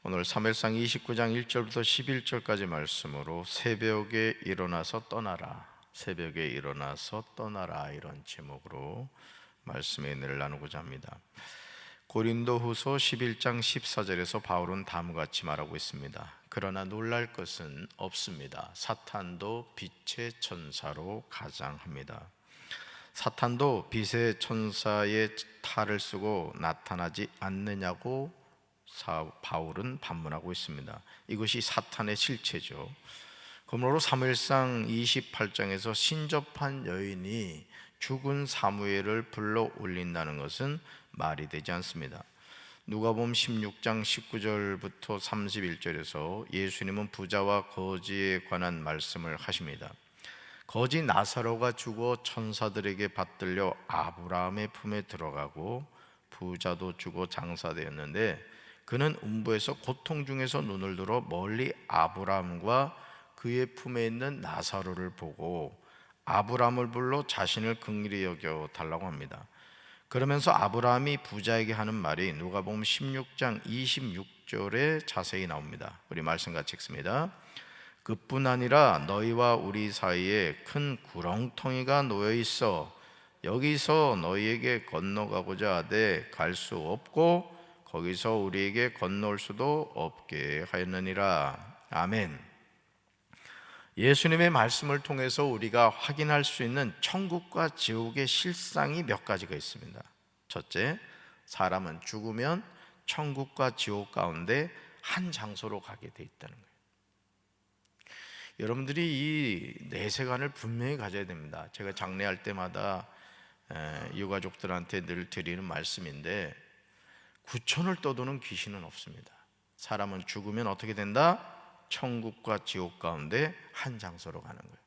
오늘 사무엘상 29장 1절부터 11절까지 말씀으로 새벽에 일어나서 떠나라, 새벽에 일어나서 떠나라, 이런 제목으로 말씀의 은혜를 나누고자 합니다. 고린도후서 11장 14절에서 바울은 다음과 같이 말하고 있습니다. 그러나 놀랄 것은 없습니다. 사탄도 빛의 천사로 가장합니다. 사탄도 빛의 천사의 탈을 쓰고 나타나지 않느냐고 바울은 반문하고 있습니다. 이것이 사탄의 실체죠. 그러므로 사무엘상 28장에서 신접한 여인이 죽은 사무엘을 불러 올린다는 것은 말이 되지 않습니다. 누가복음 16장 19절부터 31절에서 예수님은 부자와 거지에 관한 말씀을 하십니다. 거지 나사로가 죽어 천사들에게 받들려 아브라함의 품에 들어가고 부자도 죽어 장사되었는데 그는 음부에서 고통 중에서 눈을 들어 멀리 아브라함과 그의 품에 있는 나사로를 보고 아브라함을 불러 자신을 긍휼히 여겨 달라고 합니다. 그러면서 아브라함이 부자에게 하는 말이 누가복음 16장 26절에 자세히 나옵니다. 우리 말씀 같이 읽습니다. 그뿐 아니라 너희와 우리 사이에 큰 구렁텅이가 놓여 있어 여기서 너희에게 건너가고자 하되 갈 수 없고 거기서 우리에게 건너올 수도 없게 하였느니라. 아멘. 예수님의 말씀을 통해서 우리가 확인할 수 있는 천국과 지옥의 실상이 몇 가지가 있습니다. 첫째, 사람은 죽으면 천국과 지옥 가운데 한 장소로 가게 돼 있다는 거예요. 여러분들이 이 내세관을 분명히 가져야 됩니다. 제가 장례할 때마다 유가족들한테 늘 드리는 말씀인데 구천을 떠도는 귀신은 없습니다. 사람은 죽으면 어떻게 된다? 천국과 지옥 가운데 한 장소로 가는 거예요.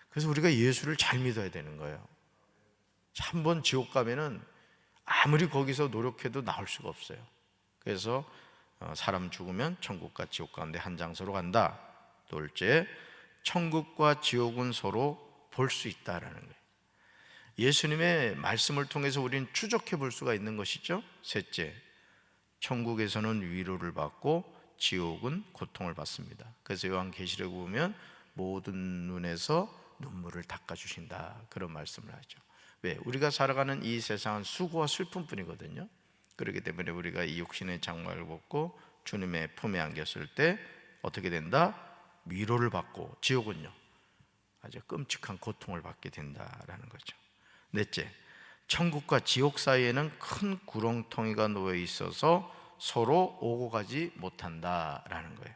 그래서 우리가 예수를 잘 믿어야 되는 거예요. 한 번 지옥 가면은 아무리 거기서 노력해도 나올 수가 없어요. 그래서 사람 죽으면 천국과 지옥 가운데 한 장소로 간다. 둘째, 천국과 지옥은 서로 볼 수 있다라는 거예요. 예수님의 말씀을 통해서 우리는 추적해 볼 수가 있는 것이죠. 셋째, 천국에서는 위로를 받고 지옥은 고통을 받습니다. 그래서 요한계시록에 보면 모든 눈에서 눈물을 닦아주신다, 그런 말씀을 하죠. 왜? 우리가 살아가는 이 세상은 수고와 슬픔뿐이거든요. 그렇기 때문에 우리가 이 육신의 장막을 벗고 주님의 품에 안겼을 때 어떻게 된다? 위로를 받고 지옥은요, 아주 끔찍한 고통을 받게 된다라는 거죠. 넷째, 천국과 지옥 사이에는 큰 구렁텅이가 놓여 있어서 서로 오고 가지 못한다라는 거예요.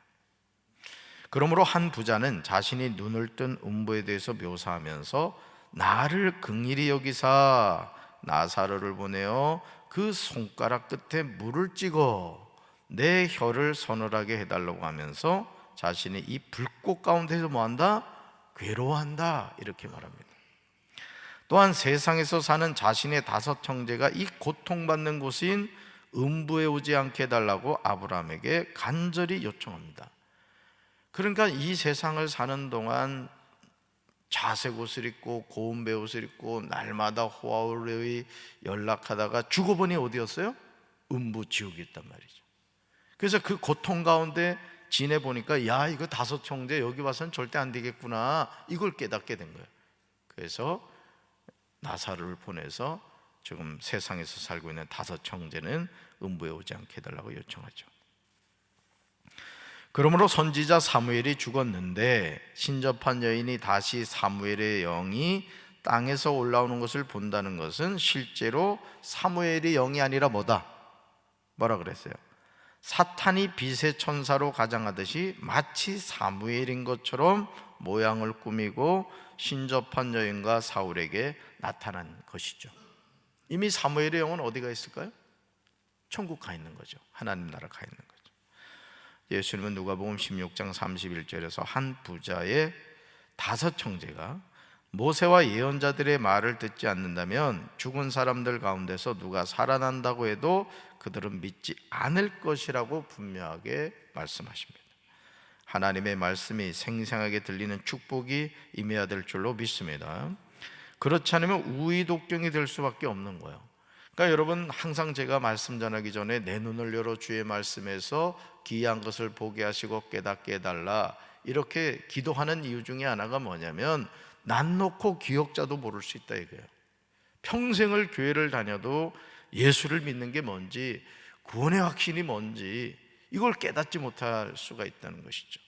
그러므로 한 부자는 자신이 눈을 뜬 음부에 대해서 묘사하면서 나를 긍휼히 여기사 나사로를 보내어 그 손가락 끝에 물을 찍어 내 혀를 서늘하게 해달라고 하면서 자신이 이 불꽃 가운데서 뭐한다? 괴로워한다, 이렇게 말합니다. 또한 세상에서 사는 자신의 다섯 형제가 이 고통받는 곳인 음부에 오지 않게 해달라고 아브라함에게 간절히 요청합니다. 그러니까 이 세상을 사는 동안 자색 옷을 입고 고운 베옷을 입고 날마다 호화로이 연락하다가 죽어보니 어디였어요? 음부 지옥이었단 말이죠. 그래서 그 고통 가운데 지내보니까 야, 이거 다섯 형제 여기 와서는 절대 안 되겠구나, 이걸 깨닫게 된 거예요. 그래서 나사로를 보내서 지금 세상에서 살고 있는 다섯 형제는 음부에 오지 않게 해달라고 요청하죠. 그러므로 선지자 사무엘이 죽었는데 신접한 여인이 다시 사무엘의 영이 땅에서 올라오는 것을 본다는 것은 실제로 사무엘의 영이 아니라 뭐라 그랬어요? 사탄이 빛의 천사로 가장하듯이 마치 사무엘인 것처럼 모양을 꾸미고 신접한 여인과 사울에게 나타난 것이죠. 이미 사무엘의 영은 어디가 있을까요? 천국 가 있는 거죠. 하나님 나라 가 있는 거죠. 예수님은 누가복음 16장 31절에서 한 부자의 다섯 형제가 모세와 예언자들의 말을 듣지 않는다면 죽은 사람들 가운데서 누가 살아난다고 해도 그들은 믿지 않을 것이라고 분명하게 말씀하십니다. 하나님의 말씀이 생생하게 들리는 축복이 임해야 될 줄로 믿습니다. 그렇지 않으면 우의독경이 될 수밖에 없는 거예요. 그러니까 여러분, 항상 제가 말씀 전하기 전에 내 눈을 열어 주의 말씀에서 기이한 것을 보게 하시고 깨닫게 해달라, 이렇게 기도하는 이유 중에 하나가 뭐냐면, 난 놓고 기억자도 모를 수 있다 이거예요. 평생을 교회를 다녀도 예수를 믿는 게 뭔지, 구원의 확신이 뭔지 이걸 깨닫지 못할 수가 있다는 것이죠.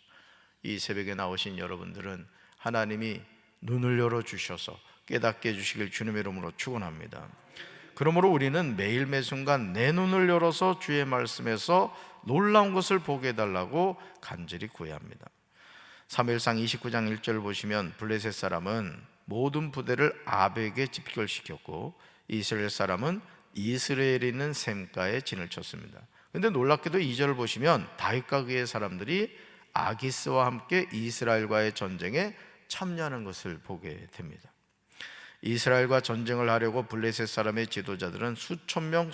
이 새벽에 나오신 여러분들은 하나님이 눈을 열어주셔서 깨닫게 해주시길 주님의 이름으로 축원합니다. 그러므로 우리는 매일 매순간 내 눈을 열어서 주의 말씀에서 놀라운 것을 보게 해달라고 간절히 구해야 합니다. 사무엘상 29장 1절 보시면, 블레셋 사람은 모든 부대를 아벡에 집결시켰고 이스라엘 사람은 이스라엘에 있는 셈가에 진을 쳤습니다. 그런데 놀랍게도 2절을 보시면 다윗과 그의 사람들이 아기스와 함께 이스라엘과의 전쟁에 참여하는 것을 보게 됩니다. 이스라엘과 전쟁을 하려고 블레셋 사람의 지도자들은 수천 명,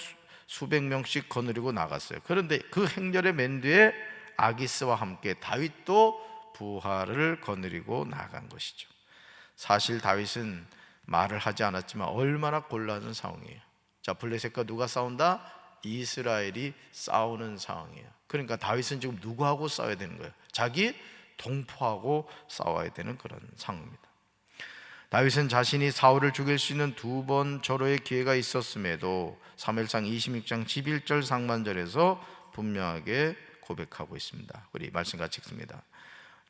수백 명씩 거느리고 나갔어요. 그런데 그 행렬의 맨 뒤에 아기스와 함께 다윗도 부하를 거느리고 나간 것이죠. 사실 다윗은 말을 하지 않았지만 얼마나 곤란한 상황이에요. 자, 블레셋과 누가 싸운다? 이스라엘이 싸우는 상황이에요. 그러니까 다윗은 지금 누구하고 싸워야 되는 거예요? 자기 동포하고 싸워야 되는 그런 상황입니다. 다윗은 자신이 사울을 죽일 수 있는 두 번 절호의 기회가 있었음에도 사무엘상 26장 11절 상반절에서 분명하게 고백하고 있습니다. 우리 말씀 같이 읽습니다.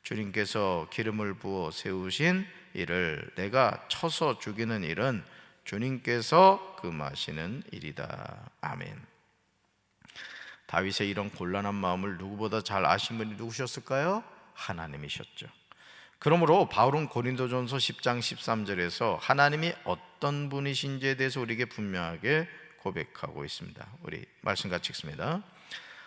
주님께서 기름을 부어 세우신 이를 내가 쳐서 죽이는 일은 주님께서 금하시는 일이다. 아멘. 다윗의 이런 곤란한 마음을 누구보다 잘 아신 분이 누구셨을까요? 하나님이셨죠. 그러므로 바울은 고린도전서 10장 13절에서 하나님이 어떤 분이신지에 대해서 우리에게 분명하게 고백하고 있습니다. 우리 말씀 같이 읽습니다.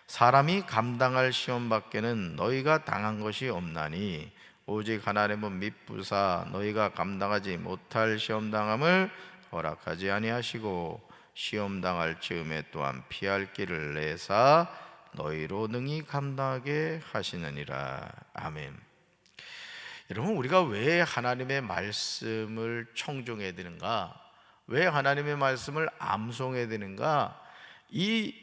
사람이 감당할 시험 밖에는 너희가 당한 것이 없나니 오직 하나님은 미쁘사 너희가 감당하지 못할 시험 당함을 허락하지 아니하시고 시험 당할 즈음에 또한 피할 길을 내사 너희로 능히 감당하게 하시느니라. 아멘. 여러분, 우리가 왜 하나님의 말씀을 청종해야 되는가? 왜 하나님의 말씀을 암송해야 되는가? 이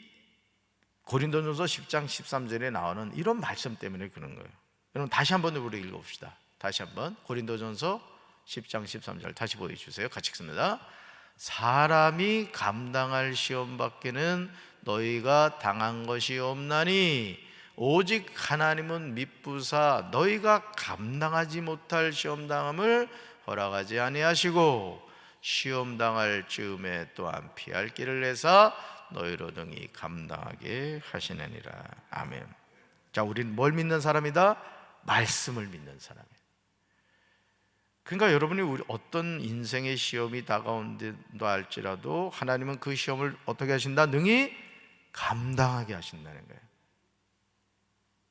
고린도전서 10장 13절에 나오는 이런 말씀 때문에 그런 거예요. 여러분, 다시 한번 우리 읽어봅시다. 다시 한번 고린도전서 10장 13절 다시 보여주세요. 같이 읽습니다. 사람이 감당할 시험 밖에는 너희가 당한 것이 없나니 오직 하나님은 미쁘사 너희가 감당하지 못할 시험 당함을 허락하지 아니하시고 시험 당할 즈음에 또한 피할 길을 내사 너희로 능히 감당하게 하시느니라. 아멘. 자, 우리는 뭘 믿는 사람이다? 말씀을 믿는 사람이에요. 그러니까 여러분이 우리 어떤 인생의 시험이 다가온다 할지라도 하나님은 그 시험을 어떻게 하신다? 능히 감당하게 하신다는 거예요.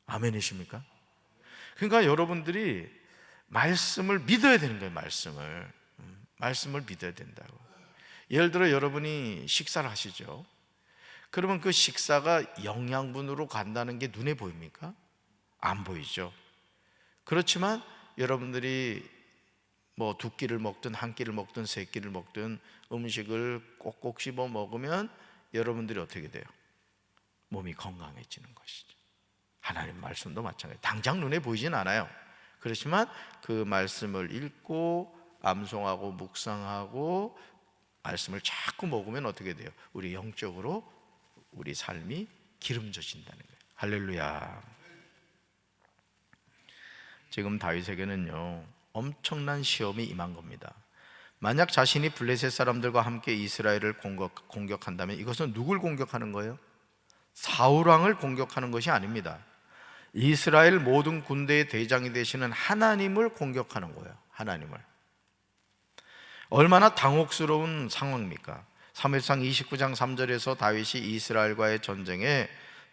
아멘이십니까? 그러니까 여러분들이 말씀을 믿어야 되는 거예요. 말씀을 믿어야 된다고. 예를 들어 여러분이 식사를 하시죠. 그러면 그 식사가 영양분으로 간다는 게 눈에 보입니까? 안 보이죠. 그렇지만 여러분들이 뭐 두 끼를 먹든 한 끼를 먹든 세 끼를 먹든 음식을 꼭꼭 씹어 먹으면 여러분들이 어떻게 돼요? 몸이 건강해지는 것이죠. 하나님 말씀도 마찬가지예요. 당장 눈에 보이진 않아요. 그렇지만 그 말씀을 읽고 암송하고 묵상하고 말씀을 자꾸 먹으면 어떻게 돼요? 우리 영적으로 우리 삶이 기름져진다는 거예요. 할렐루야. 지금 다윗에게는요 엄청난 시험이 임한 겁니다. 만약 자신이 블레셋 사람들과 함께 이스라엘을 공격한다면 이것은 누굴 공격하는 거예요? 사울 왕을 공격하는 것이 아닙니다. 이스라엘 모든 군대의 대장이 되시는 하나님을 공격하는 거예요. 하나님을. 얼마나 당혹스러운 상황입니까? 사무엘상 29장 3절에서 다윗이 이스라엘과의 전쟁에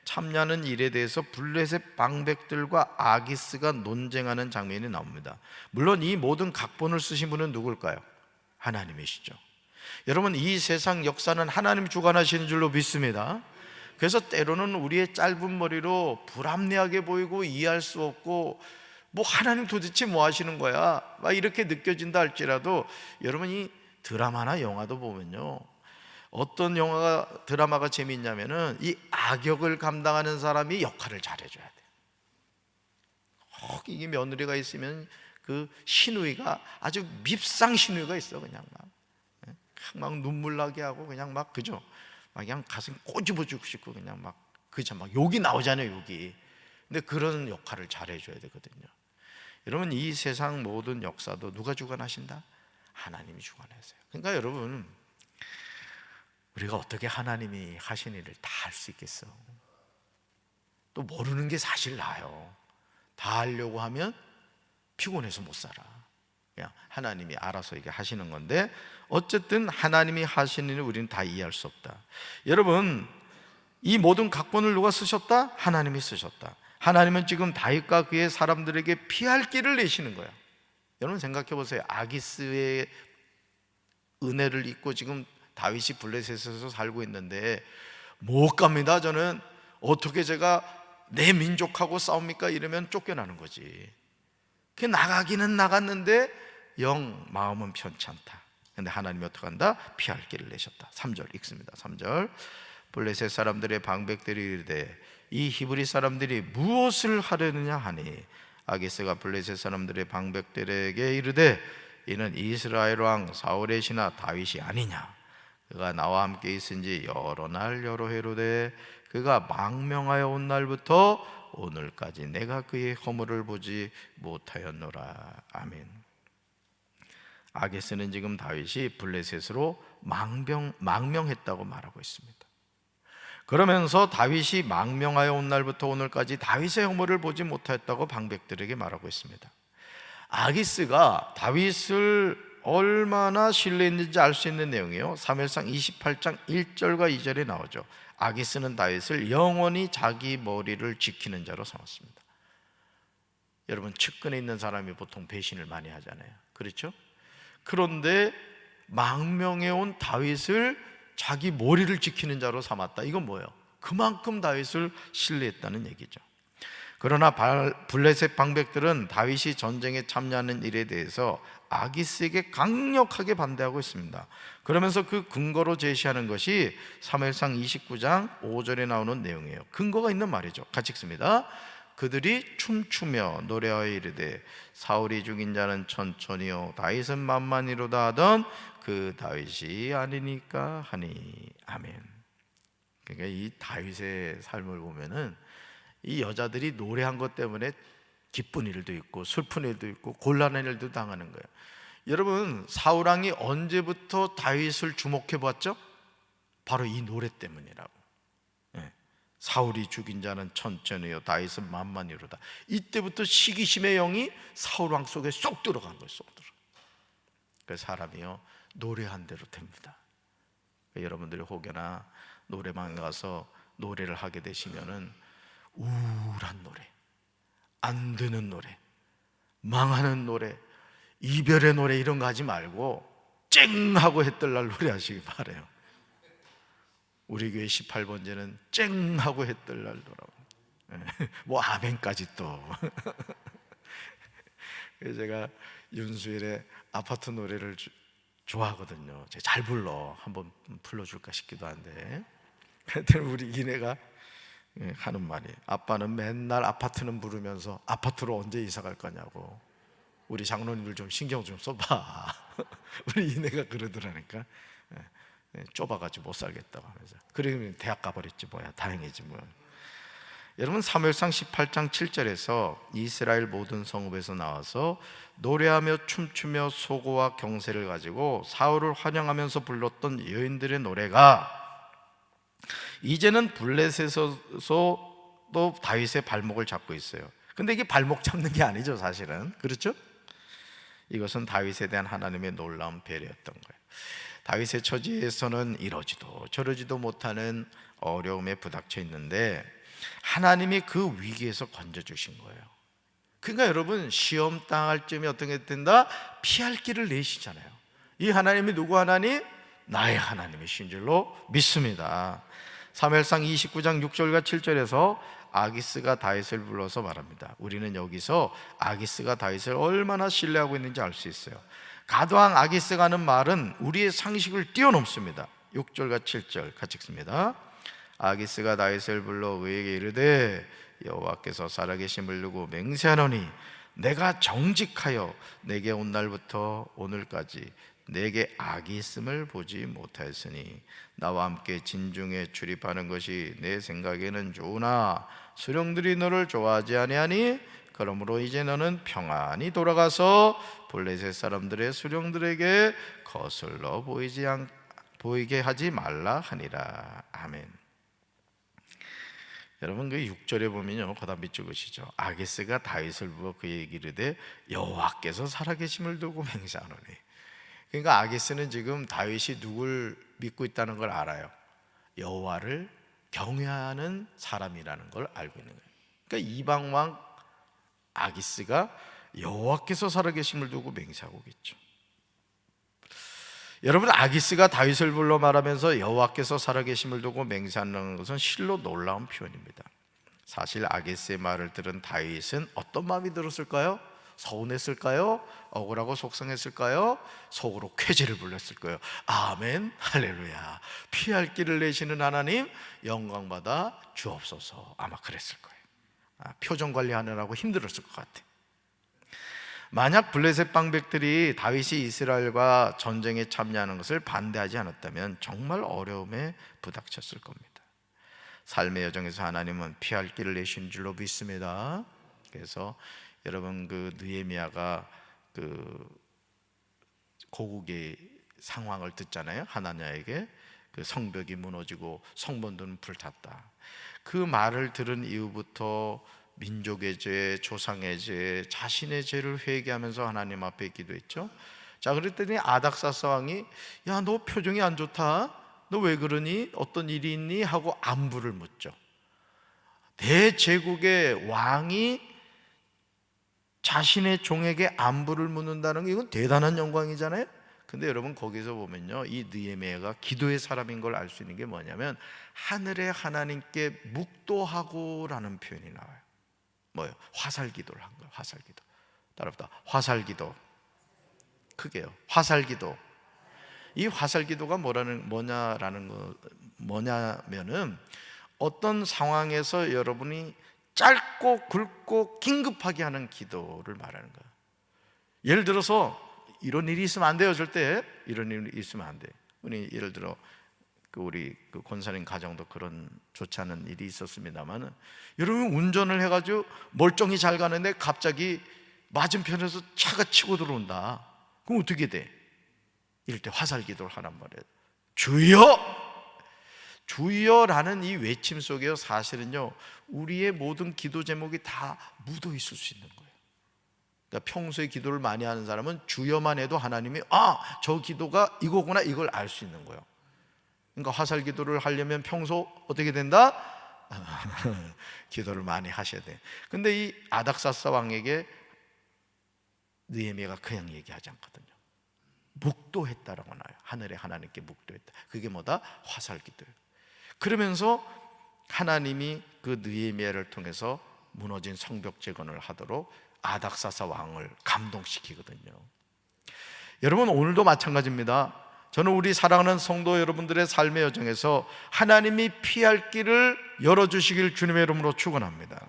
참여하는 일에 대해서 블레셋 방백들과 아기스가 논쟁하는 장면이 나옵니다. 물론 이 모든 각본을 쓰신 분은 누굴까요? 하나님이시죠. 여러분, 이 세상 역사는 하나님이 주관하시는 줄로 믿습니다. 그래서 때로는 우리의 짧은 머리로 불합리하게 보이고 이해할 수 없고 뭐 하나님 도대체 뭐 하시는 거야? 막 이렇게 느껴진다 할지라도 여러분이 드라마나 영화도 보면요 어떤 영화가 드라마가 재미있냐면은 이 악역을 감당하는 사람이 역할을 잘해줘야 돼. 이게 며느리가 있으면 그 시누이가 아주 밉상 시누이가 있어. 그냥 막 눈물 나게 하고 그냥 막 그죠? 막 그냥 가슴 꼬집어주고 싶고 그냥 막 그죠? 막 욕이 나오잖아요, 욕이. 근데 그런 역할을 잘해줘야 되거든요. 여러분, 이 세상 모든 역사도 누가 주관하신다? 하나님이 주관하세요. 그러니까 여러분, 우리가 어떻게 하나님이 하신 일을 다 할 수 있겠어? 또 모르는 게 사실 나요. 다 하려고 하면 피곤해서 못 살아. 그냥 하나님이 알아서 이게 하시는 건데, 어쨌든 하나님이 하시는 일을 우리는 다 이해할 수 없다. 여러분, 이 모든 각본을 누가 쓰셨다? 하나님이 쓰셨다. 하나님은 지금 다윗과 그의 사람들에게 피할 길을 내시는 거야. 여러분 생각해 보세요. 아기스의 은혜를 잊고 지금 다윗이 블레셋에서 살고 있는데 못 갑니다. 저는 어떻게 제가 내 민족하고 싸웁니까? 이러면 쫓겨나는 거지. 그 나가기는 나갔는데 영 마음은 편치 않다. 근데 하나님이 어떻게 한다? 피할 길을 내셨다. 3절 읽습니다. 3절 블레셋 사람들의 방백들이 이르되 이 히브리 사람들이 무엇을 하려느냐 하니 아기스가 블레셋 사람들의 방백들에게 이르되 이는 이스라엘 왕 사울의 신하 다윗이 아니냐. 그가 나와 함께 있은 지 여러 날 여러 해로되 그가 망명하여 온 날부터 오늘까지 내가 그의 허물을 보지 못하였노라. 아멘. 아기스는 지금 다윗이 블레셋으로 망명했다고 말하고 있습니다. 그러면서 다윗이 망명하여 온 날부터 오늘까지 다윗의 허물을 보지 못하였다고 방백들에게 말하고 있습니다. 아기스가 다윗을 얼마나 신뢰했는지 알 수 있는 내용이에요. 사무엘상 28장 1절과 2절에 나오죠. 아기스는 다윗을 영원히 자기 머리를 지키는 자로 삼았습니다. 여러분, 측근에 있는 사람이 보통 배신을 많이 하잖아요. 그렇죠? 그런데 망명해 온 다윗을 자기 머리를 지키는 자로 삼았다. 이건 뭐예요? 그만큼 다윗을 신뢰했다는 얘기죠. 그러나 블레셋 방백들은 다윗이 전쟁에 참여하는 일에 대해서 아기스에게 강력하게 반대하고 있습니다. 그러면서 그 근거로 제시하는 것이 사무엘상 29장 5절에 나오는 내용이에요. 근거가 있는 말이죠. 같이 읽습니다. 그들이 춤추며 노래하여 이르되 사울이 죽인 자는 천천히요 다윗은 만만히로다 하던 그 다윗이 아니니까 하니. 아멘. 그러니까 이 다윗의 삶을 보면은 이 여자들이 노래한 것 때문에 기쁜 일도 있고 슬픈 일도 있고 곤란한 일도 당하는 거예요. 여러분, 사울왕이 언제부터 다윗을 주목해 봤죠? 바로 이 노래 때문이라고. 사울이 죽인 자는 천천히요 다윗은 만만히로다. 이때부터 시기심의 영이 사울왕 속에 쏙 들어간 거예요. 쏙 들어. 그 사람이요 노래한 대로 됩니다. 여러분들이 혹여나 노래방 가서 노래를 하게 되시면은 우울한 노래, 안 되는 노래, 망하는 노래, 이별의 노래 이런 거 하지 말고 쨍하고 해뜰날 노래하시기 바라요. 우리 교회 18번째는 쨍하고 해뜰날 노래. 뭐 아멘까지 또. 그래서 제가 윤수일의 아파트 노래를 좋아하거든요. 제가 잘 불러. 한번 불러줄까 싶기도 한데. 하여튼 우리 이내가 하는 말이, 아빠는 맨날 아파트는 부르면서 아파트로 언제 이사 갈 거냐고. 우리 장로님들 좀 신경 좀 써봐. 우리 이내가 그러더라니까. 좁아가지고 못 살겠다고 하면서. 그러면 대학 가버렸지 뭐야. 다행이지 뭐야. 여러분, 사무엘상 18장 7절에서 이스라엘 모든 성읍에서 나와서 노래하며 춤추며 소고와 경세를 가지고 사울을 환영하면서 불렀던 여인들의 노래가 이제는 블레셋에서도 다윗의 발목을 잡고 있어요. 근데 이게 발목 잡는 게 아니죠, 사실은. 그렇죠? 이것은 다윗에 대한 하나님의 놀라운 배려였던 거예요. 다윗의 처지에서는 이러지도 저러지도 못하는 어려움에 부닥쳐 있는데 하나님이 그 위기에서 건져주신 거예요. 그러니까 여러분, 시험 당할 쯤에 어떤 게 된다? 피할 길을 내시잖아요. 이 하나님이 누구 하나님? 나의 하나님이신 줄로 믿습니다. 사무엘상 29장 6절과 7절에서 아기스가 다윗을 불러서 말합니다. 우리는 여기서 아기스가 다윗을 얼마나 신뢰하고 있는지 알 수 있어요. 가도왕 아기스가 하는 말은 우리의 상식을 뛰어넘습니다. 6절과 7절 같이 읽습니다. 아기스가 다윗을 불러 그에게 이르되 여호와께서 살아계심을 두고 맹세하노니 내가 정직하여 내게 온 날부터 오늘까지 내게 악이 있음을 보지 못하였으니 나와 함께 진중에 출입하는 것이 내 생각에는 좋으나 수령들이 너를 좋아하지 아니하니 그러므로 이제 너는 평안히 돌아가서 블레셋 사람들의 수령들에게 거슬러 보이게 하지 말라 하니라. 아멘. 여러분 그 6절에 보면요, 거다 밑줄 그시죠. 아기스가 다윗을 부어 그에게 이르되 여호와께서 살아계심을 두고 맹세하노니. 그러니까 아기스는 지금 다윗이 누굴 믿고 있다는 걸 알아요. 여호와를 경외하는 사람이라는 걸 알고 있는 거예요. 그러니까 이방 왕 아기스가 여호와께서 살아계심을 두고 맹세하고 있죠. 여러분, 아기스가 다윗을 불러 말하면서 여호와께서 살아계심을 두고 맹세하는 것은 실로 놀라운 표현입니다. 사실 아기스의 말을 들은 다윗은 어떤 마음이 들었을까요? 서운했을까요? 억울하고 속상했을까요? 속으로 쾌재를 불렀을 거예요. 아멘, 할렐루야. 피할 길을 내시는 하나님 영광받아 주옵소서. 아마 그랬을 거예요. 표정 관리하느라고 힘들었을 것 같아요. 만약 블레셋 방백들이 다윗이 이스라엘과 전쟁에 참여하는 것을 반대하지 않았다면 정말 어려움에 부닥쳤을 겁니다. 삶의 여정에서 하나님은 피할 길을 내신 줄로 믿습니다. 그래서 여러분 그 느헤미야가 그 고국의 상황을 듣잖아요. 하나냐에게 그 성벽이 무너지고 성문들은 불탔다. 그 말을 들은 이후부터 민족의 죄, 조상의 죄, 자신의 죄를 회개하면서 하나님 앞에 기도했죠. 자, 그랬더니 아닥사스 왕이 야, 너 표정이 안 좋다. 너 왜 그러니? 어떤 일이 있니? 하고 안부를 묻죠. 대제국의 왕이 자신의 종에게 안부를 묻는다는 게 이건 대단한 영광이잖아요. 근데 여러분 거기서 보면요, 이 느헤미야가 기도의 사람인 걸 알 수 있는 게 뭐냐면 하늘의 하나님께 묵도하고라는 표현이 나와요. 뭐예요? 화살기도를 한 거예요. 화살기도. 따라합니다. 화살기도. 크게요. 화살기도. 이 화살기도가 뭐냐면은 어떤 상황에서 여러분이 짧고 굵고 긴급하게 하는 기도를 말하는 거예요. 예를 들어서 이런 일이 있으면 안 돼요. 절대 이런 일이 있으면 안 돼요. 예를 들어 우리 권사님 가정도 그런 좋지 않은 일이 있었습니다만, 여러분 운전을 해가지고 멀쩡히 잘 가는데 갑자기 맞은편에서 차가 치고 들어온다. 그럼 어떻게 돼? 이럴 때 화살기도를 하란 말이에요. 주여! 주여라는 이 외침 속에 사실은요 우리의 모든 기도 제목이 다 묻어 있을 수 있는 거예요. 그러니까 평소에 기도를 많이 하는 사람은 주여만 해도 하나님이 저 기도가 이거구나 이걸 알 수 있는 거예요. 그러니까 화살 기도를 하려면 평소 어떻게 된다? 기도를 많이 하셔야 돼. 근데 이 아닥사스 왕에게 느헤미야가 그냥 얘기하지 않거든요. 묵도했다라고 나와요. 하늘의 하나님께 묵도했다. 그게 뭐다? 화살 기도예요. 그러면서 하나님이 그 느헤미야를 통해서 무너진 성벽 재건을 하도록 아닥사스 왕을 감동시키거든요. 여러분 오늘도 마찬가지입니다. 저는 우리 사랑하는 성도 여러분들의 삶의 여정에서 하나님이 피할 길을 열어주시길 주님의 이름으로 축원합니다.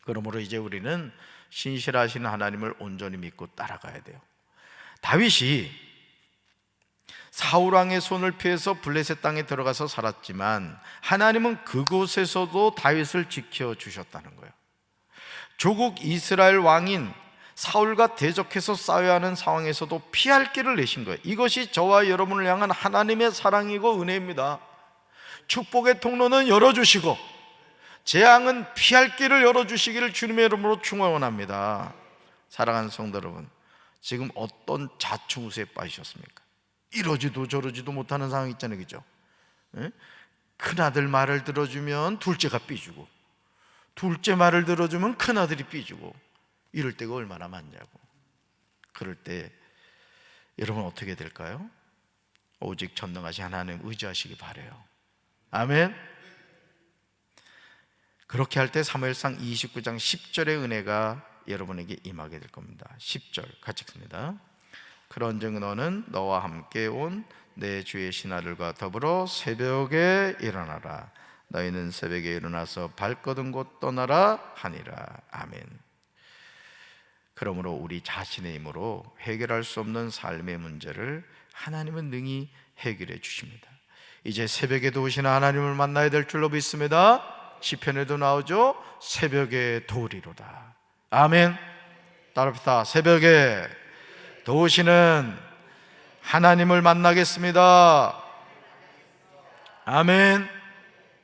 그러므로 이제 우리는 신실하신 하나님을 온전히 믿고 따라가야 돼요. 다윗이 사울왕의 손을 피해서 블레셋 땅에 들어가서 살았지만 하나님은 그곳에서도 다윗을 지켜주셨다는 거예요. 조국 이스라엘 왕인 사울과 대적해서 싸워야 하는 상황에서도 피할 길을 내신 거예요. 이것이 저와 여러분을 향한 하나님의 사랑이고 은혜입니다. 축복의 통로는 열어주시고 재앙은 피할 길을 열어주시기를 주님의 이름으로 축원합니다. 사랑하는 성도 여러분, 지금 어떤 자충수에 빠지셨습니까? 이러지도 저러지도 못하는 상황 있잖아요, 그죠? 큰아들 말을 들어주면 둘째가 삐지고, 둘째 말을 들어주면 큰아들이 삐지고, 이럴 때가 얼마나 많냐고. 그럴 때 여러분 어떻게 될까요? 오직 전능하신 하나님 의지하시기 바라요. 아멘. 그렇게 할 때 사무엘상 29장 10절의 은혜가 여러분에게 임하게 될 겁니다. 10절 같이 읽습니다. 그런즉 너는 너와 함께 온 내 주의 신하들과 더불어 새벽에 일어나라. 너희는 새벽에 일어나서 발거든 곳 떠나라 하니라. 아멘. 그러므로 우리 자신의 힘으로 해결할 수 없는 삶의 문제를 하나님은 능히 해결해 주십니다. 이제 새벽에도 오시는 하나님을 만나야 될 줄로 믿습니다. 시편에도 나오죠. 새벽에 도우리로다. 아멘. 따라합시다. 새벽에 도우시는 하나님을 만나겠습니다. 아멘.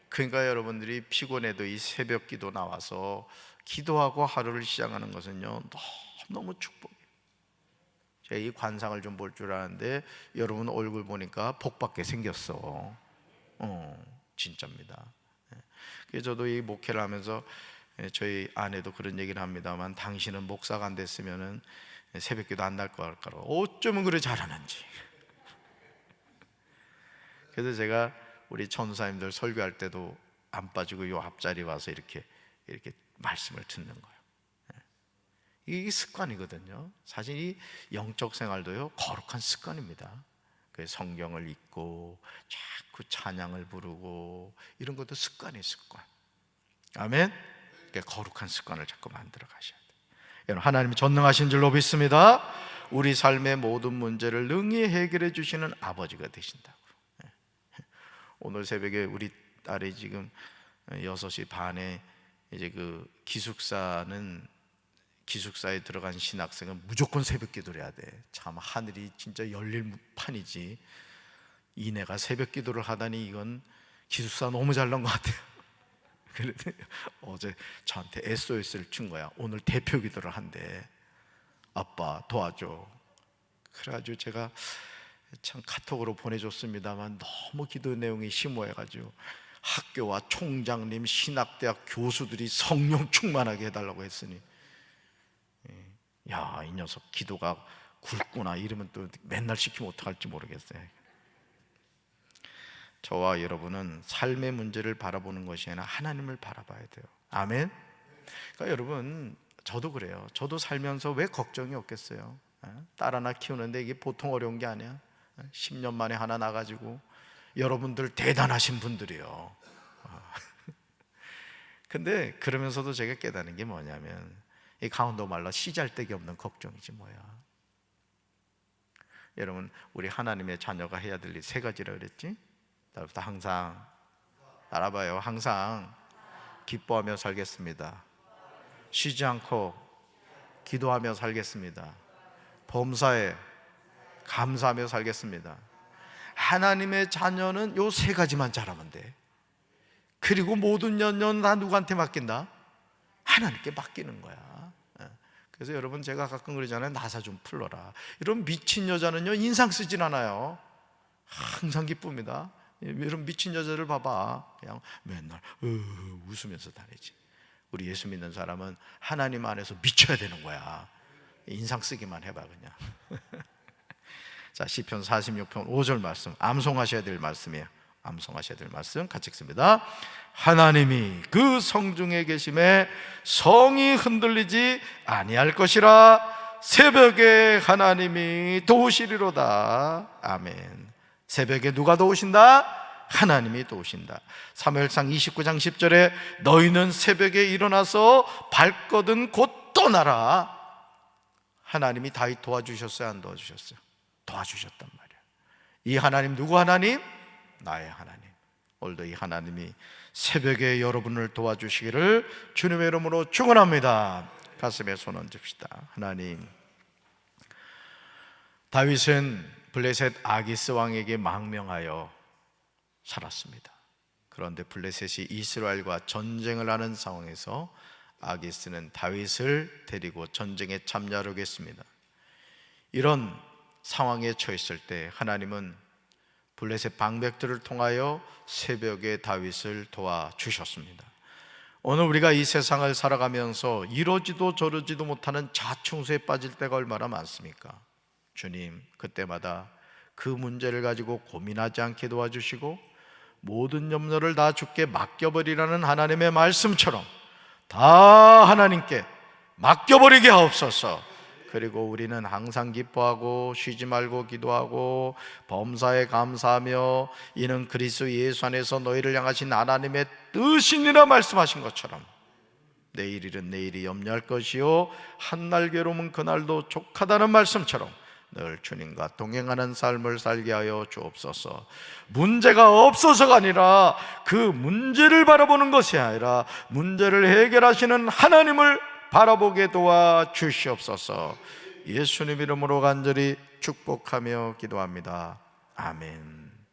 그러니까 여러분들이 피곤해도 이 새벽 기도 나와서 기도하고 하루를 시작하는 것은요, 너무 축복이에요. 제가 이 관상을 좀 볼 줄 아는데 여러분 얼굴 보니까 복받게 생겼어. 진짜입니다. 그래서 저도 이 목회를 하면서 저희 아내도 그런 얘기를 합니다만, 당신은 목사가 안 됐으면은 새벽기도 안 날 것 같고 어쩌면 그래 잘하는지. 그래서 제가 우리 전사님들 설교할 때도 안 빠지고 요 앞자리 와서 이렇게 말씀을 듣는 거예요. 이게 습관이거든요. 사실 이 영적 생활도요, 거룩한 습관입니다. 성경을 읽고 자꾸 찬양을 부르고 이런 것도 습관이에요, 습관. 아멘. 거룩한 습관을 자꾸 만들어 가셔야 돼요. 여러분, 하나님이 전능하신 줄로 믿습니다. 우리 삶의 모든 문제를 능히 해결해 주시는 아버지가 되신다고. 오늘 새벽에 우리 딸이 지금 6시 반에 이제 그 기숙사에 들어간 신학생은 무조건 새벽 기도를 해야 돼. 참 하늘이 진짜 열릴 판이지. 이내가 새벽 기도를 하다니 이건 기숙사 너무 잘난 것 같아요. 그래서 어제 저한테 SOS를 준 거야. 오늘 대표 기도를 한대. 아빠 도와줘. 그래가지고 제가 참 카톡으로 보내줬습니다만 너무 기도 내용이 심오해가지고 학교와 총장님, 신학대학 교수들이 성령 충만하게 해달라고 했으니, 야, 이 녀석 기도가 굵구나 이러면 또 맨날 시키면 어떡할지 모르겠어요. 저와 여러분은 삶의 문제를 바라보는 것이 아니라 하나님을 바라봐야 돼요. 아멘. 그러니까 여러분, 저도 그래요. 저도 살면서 왜 걱정이 없겠어요? 딸 하나 키우는데 이게 보통 어려운 게 아니야. 10년 만에 하나 나가지고. 여러분들 대단하신 분들이요. 근데 그러면서도 제가 깨닫는 게 뭐냐면, 이 강원도 말로 씨잘데기 없는 걱정이지 뭐야. 여러분, 우리 하나님의 자녀가 해야 될 일 3가지라 그랬지? 항상 알아봐요. 항상 기뻐하며 살겠습니다. 쉬지 않고 기도하며 살겠습니다. 범사에 감사하며 살겠습니다. 하나님의 자녀는 요 3가지만 잘하면 돼. 그리고 모든 연연 다 누구한테 맡긴다? 하나님께 맡기는 거야. 그래서 여러분, 제가 가끔 그러잖아요. 나사 좀 풀러라. 이런 미친 여자는요, 인상 쓰진 않아요. 항상 기쁩니다. 이런 미친 여자를 봐봐. 그냥 맨날 웃으면서 다니지. 우리 예수 믿는 사람은 하나님 안에서 미쳐야 되는 거야. 인상 쓰기만 해봐 그냥. 자, 시편 46편 5절 말씀, 암송하셔야 될 말씀이에요. 암송하셔야 될 말씀 같이 읽습니다. 하나님이 그 성중에 계심에 성이 흔들리지 아니할 것이라. 새벽에 하나님이 도우시리로다. 아멘. 새벽에 누가 도우신다? 하나님이 도우신다. 사무엘상 29장 10절에 너희는 새벽에 일어나서 발거든 곳 떠나라. 하나님이 다윗 도와주셨어요, 안 도와주셨어요? 도와주셨단 말이에요. 이 하나님 누구 하나님? 나의 하나님. 오늘도 이 하나님이 새벽에 여러분을 도와주시기를 주님의 이름으로 축원합니다. 가슴에 손 얹읍시다. 하나님, 다윗은 블레셋 아기스 왕에게 망명하여 살았습니다. 그런데 블레셋이 이스라엘과 전쟁을 하는 상황에서 아기스는 다윗을 데리고 전쟁에 참여하려고 했습니다. 이런 상황에 처했을 때 하나님은 블레셋 방백들을 통하여 새벽에 다윗을 도와주셨습니다. 오늘 우리가 이 세상을 살아가면서 이러지도 저러지도 못하는 자충수에 빠질 때가 얼마나 많습니까? 주님, 그때마다 그 문제를 가지고 고민하지 않게 도와주시고 모든 염려를 다 주께 맡겨버리라는 하나님의 말씀처럼 다 하나님께 맡겨버리게 하옵소서. 그리고 우리는 항상 기뻐하고 쉬지 말고 기도하고 범사에 감사하며 이는 그리스도 예수 안에서 너희를 향하신 하나님의 뜻이니라 말씀하신 것처럼 내일 일은 내일이 염려할 것이요 한날 괴로움은 그날도 족하다는 말씀처럼 늘 주님과 동행하는 삶을 살게 하여 주옵소서. 문제가 없어서가 아니라 그 문제를 바라보는 것이 아니라 문제를 해결하시는 하나님을 바라보게 도와 주시옵소서. 예수님 이름으로 간절히 축복하며 기도합니다. 아멘.